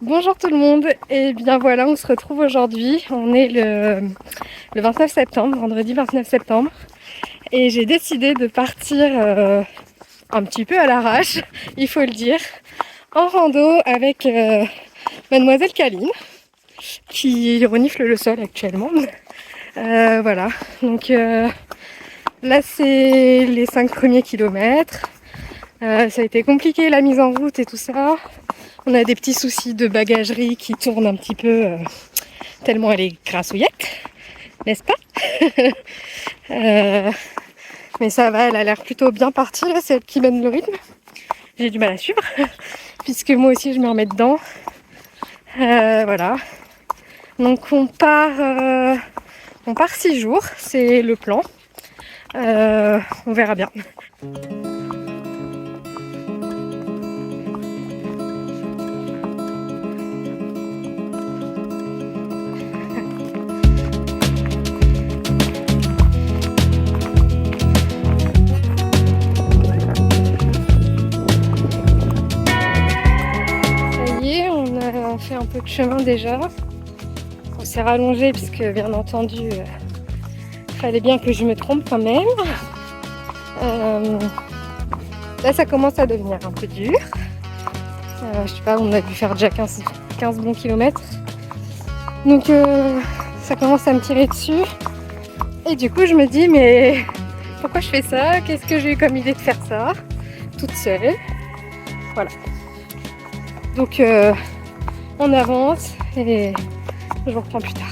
Bonjour tout le monde, et bien voilà, on se retrouve aujourd'hui, on est le 29 septembre, vendredi 29 septembre, et j'ai décidé de partir un petit peu à l'arrache, il faut le dire, en rando avec mademoiselle Kaline, qui renifle le sol actuellement. Voilà, donc là c'est les 5 premiers kilomètres, ça a été compliqué la mise en route et tout ça. On a des petits soucis de bagagerie qui tournent un petit peu tellement elle est grassouillette, n'est-ce pas? Mais ça va, elle a l'air plutôt bien partie là, c'est elle qui mène le rythme. J'ai du mal à suivre puisque moi aussi je me remets dedans. Voilà. Donc on part 6 jours, c'est le plan. On verra bien. On fait un peu de chemin déjà. On s'est rallongé puisque bien entendu fallait bien que je me trompe quand même. Là ça commence à devenir un peu dur. Je sais pas, on a dû faire déjà 15 bons kilomètres. Donc ça commence à me tirer dessus. Et du coup je me dis mais pourquoi je fais ça? Qu'est-ce que j'ai eu comme idée de faire ça toute seule? Voilà. Donc on avance et je vous reprends plus tard.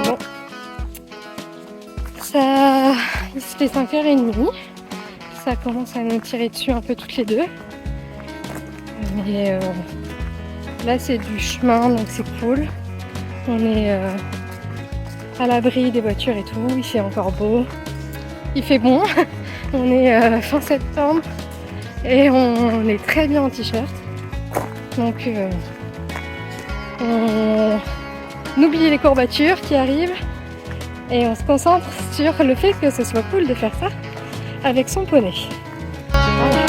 Bon. Ça, il se fait 5h30. Ça commence à nous tirer dessus un peu toutes les deux. Mais là c'est du chemin donc c'est cool. On est à l'abri des voitures et tout, il fait encore beau, il fait bon. On est fin septembre et on est très bien en t-shirt. Donc on oublie les courbatures qui arrivent et on se concentre sur le fait que ce soit cool de faire ça avec son poney. Voilà.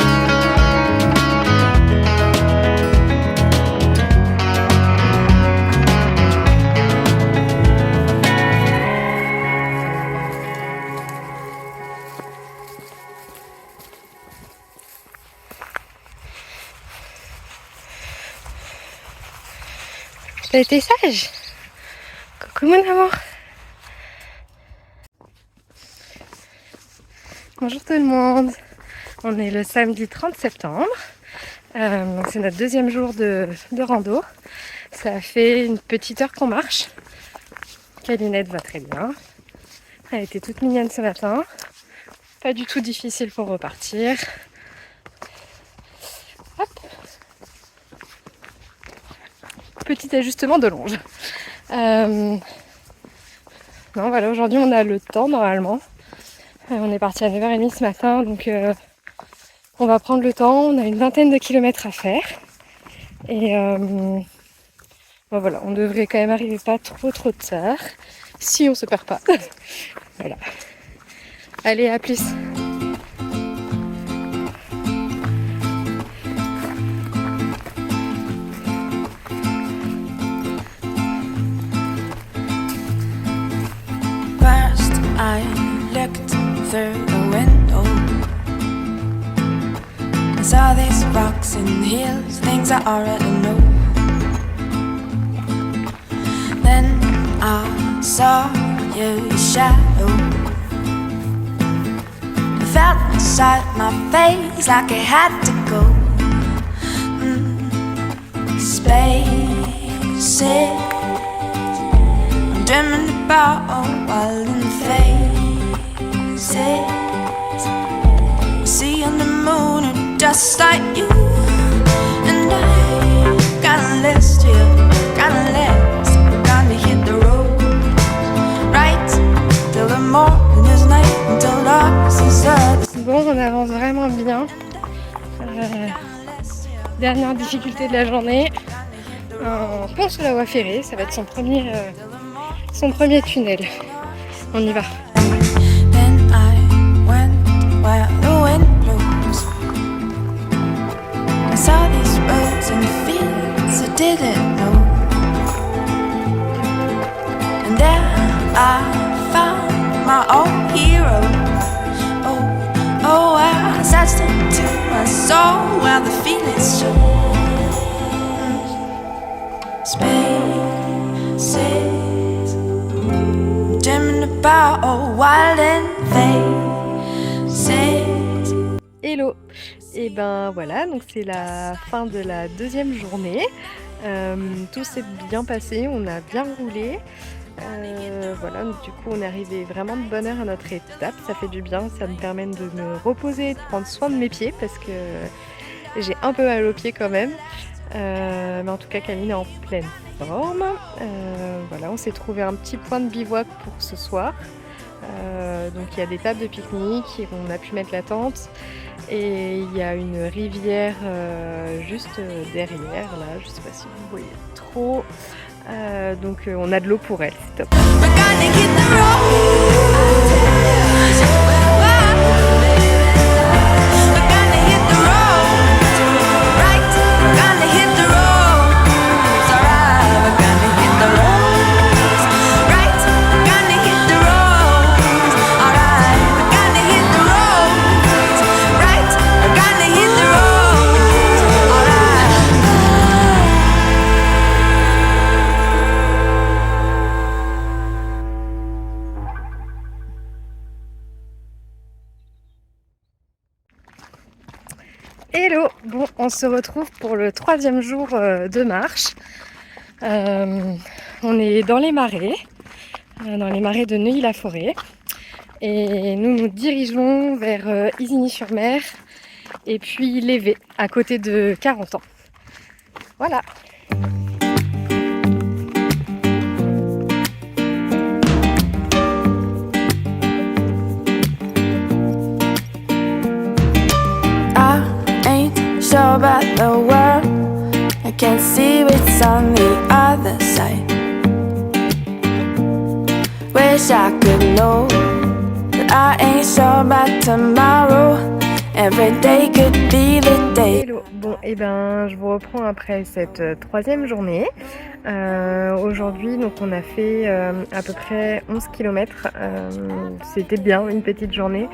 T'as été sage? Coucou mon amour. Bonjour tout le monde. On est le samedi 30 septembre. Donc c'est notre deuxième jour de rando. Ça fait une petite heure qu'on marche. Calinette va très bien. Elle était toute mignonne ce matin. Pas du tout difficile pour repartir. Hop. Petit ajustement de longe. Non, voilà, aujourd'hui on a le temps normalement. On est parti à 9h30 ce matin, donc on va prendre le temps. On a une vingtaine de kilomètres à faire. Et bon, voilà, on devrait quand même arriver pas trop tard. Si on se perd pas. Voilà. Allez, à plus. I looked through the window and saw these rocks and hills, things I already know. Then I saw your shadow. It felt inside my face like it had to go. Spaces I'm dreaming about while in faces. See on the moon and just like you. And I got a list here, got a list. Gonna hit the road right till the morning is night, until darkness is up. Bon, on avance vraiment bien. Dernière difficulté de la journée. un pont sous la voie ferrée, ça va être son premier tunnel. On y va. Then I went where the wind blows. I saw these roads and fields I didn't know. And there I found my own hero. Oh, I searched into my soul where the feelings show. Spaces, dreaming about a wild and faces. Hello. Et ben voilà, donc c'est la fin de la deuxième journée. Tout s'est bien passé, on a bien roulé. Voilà, donc du coup on est arrivé vraiment de bonne heure à notre étape, ça fait du bien, ça me permet de me reposer, de prendre soin de mes pieds parce que j'ai un peu mal aux pieds quand même. Mais en tout cas Camille est en pleine forme. Voilà, on s'est trouvé un petit point de bivouac pour ce soir. Donc il y a des tables de pique-nique et on a pu mettre la tente. Et il y a une rivière juste derrière, là, je sais pas si vous voyez trop. Donc on a de l'eau pour elle, c'est top. We're gonna hit the road. We're gonna hit the road. Right, we're gonna hit the road. It's alright, we're gonna hit the road. Right, we're gonna hit the road. Alright, we're gonna hit the road. Right, we're gonna hit the road. Alright. Hello, bon, on se retrouve pour le 3e jour de marche. On est dans les marais de Neuilly-la-Forêt. Et nous nous dirigeons vers Isigny-sur-Mer et puis Lévé, à côté de Carentan. Voilà. I ain't sure about the world. I can't see what's on the other side. Wish I could know, but I ain't sure about tomorrow. Every day could be the day. Hello, bon et ben je vous reprends après cette 3e journée. Aujourd'hui donc on a fait à peu près 11 km. C'était bien, une petite journée.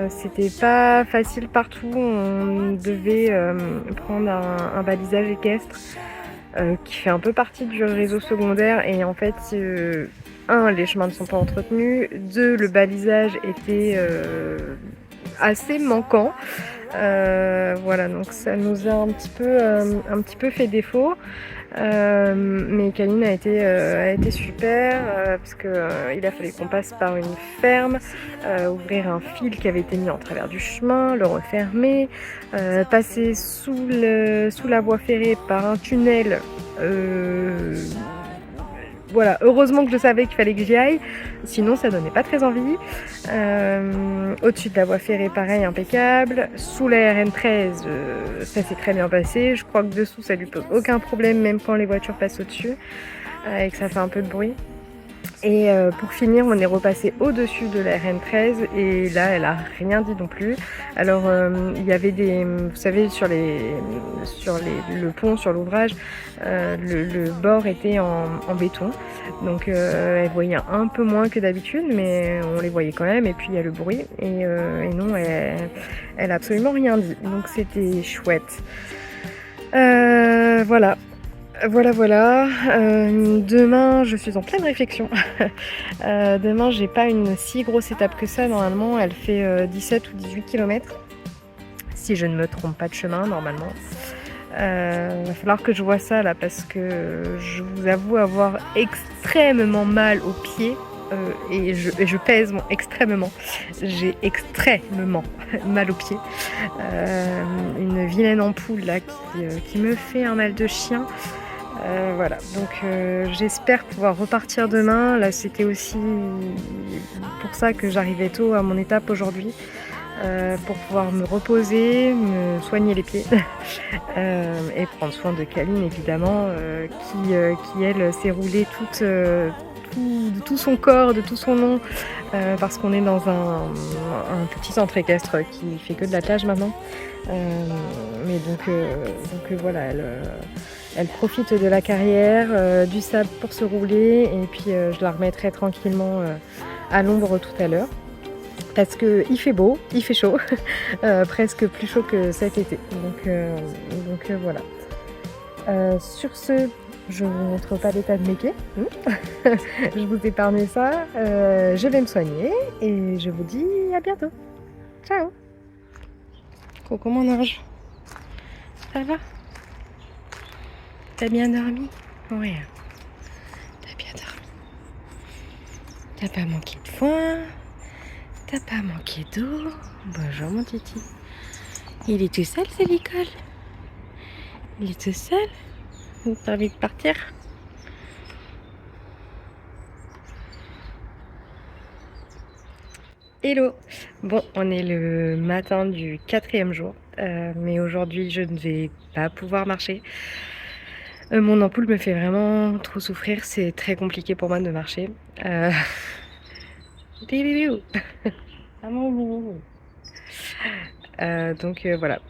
C'était pas facile partout, on devait prendre un balisage équestre qui fait un peu partie du réseau secondaire et en fait les chemins ne sont pas entretenus, 2 le balisage était assez manquant. Voilà, donc ça nous a un petit peu fait défaut. Mais Canine a été super parce que il a fallu qu'on passe par une ferme, ouvrir un fil qui avait été mis en travers du chemin, le refermer, passer sous la voie ferrée par un tunnel. Voilà, heureusement que je savais qu'il fallait que j'y aille, sinon ça donnait pas très envie. Au-dessus de la voie ferrée, pareil, impeccable. Sous la RN13, ça s'est très bien passé. Je crois que dessous, ça lui pose aucun problème, même quand les voitures passent au-dessus, et que ça fait un peu de bruit. Et pour finir, on est repassé au-dessus de la RN13 et là, elle a rien dit non plus. Alors, il y avait vous savez, sur le pont, sur l'ouvrage, le bord était en béton. Donc, elle voyait un peu moins que d'habitude, mais on les voyait quand même. Et puis, il y a le bruit. Et non, elle a absolument rien dit. Donc, c'était chouette. Voilà. Demain, je suis en pleine réflexion. Demain, j'ai pas une si grosse étape que ça. Normalement, elle fait 17 ou 18 km. Si je ne me trompe pas de chemin, normalement. Va falloir que je vois ça là parce que je vous avoue avoir extrêmement mal aux pieds. Et je pèse extrêmement. J'ai extrêmement mal aux pieds. Une vilaine ampoule là qui me fait un mal de chien. Voilà, donc j'espère pouvoir repartir demain. Là, c'était aussi pour ça que j'arrivais tôt à mon étape aujourd'hui. pour pouvoir me reposer, me soigner les pieds et prendre soin de Kaline évidemment qui elle s'est roulée de tout son corps, de tout son long parce qu'on est dans un petit centre équestre qui fait que de l'attelage maintenant. Mais donc voilà, elle profite de la carrière, du sable pour se rouler et puis je la remettrai tranquillement à l'ombre tout à l'heure. Parce qu'il fait beau, il fait chaud, presque plus chaud que cet été. Donc voilà. Sur ce, je ne vous montre pas l'état de mes pieds. Je vous épargne ça. Je vais me soigner et je vous dis à bientôt. Ciao. Coucou mon ange. Ça va? T'as bien dormi? Oui. T'as bien dormi. T'as pas manqué de foin? T'as pas manqué d'eau? Bonjour mon titi. Il est tout seul, c'est l'école. Il est tout seul. T'as envie de partir? Hello. Bon, on est le matin du 4e jour, mais aujourd'hui je ne vais pas pouvoir marcher. Mon ampoule me fait vraiment trop souffrir, c'est très compliqué pour moi de marcher. Donc voilà,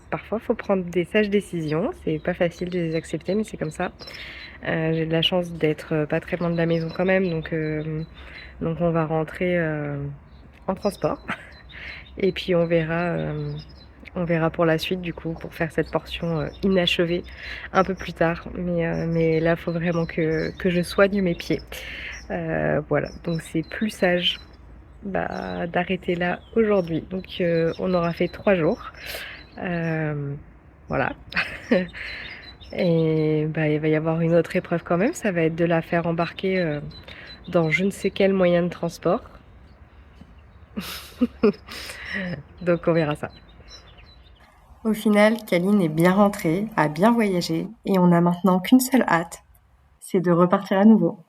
parfois il faut prendre des sages décisions, c'est pas facile de les accepter mais c'est comme ça. J'ai de la chance d'être pas très loin de la maison quand même, donc on va rentrer en transport et puis on verra pour la suite du coup pour faire cette portion inachevée un peu plus tard, mais là il faut vraiment que je soigne mes pieds. Voilà, donc c'est plus sage d'arrêter là aujourd'hui. Donc on aura fait 3 jours. Voilà. Et il va y avoir une autre épreuve quand même, ça va être de la faire embarquer dans je ne sais quel moyen de transport. Donc on verra ça. Au final, Kaline est bien rentrée, a bien voyagé et on n'a maintenant qu'une seule hâte, c'est de repartir à nouveau.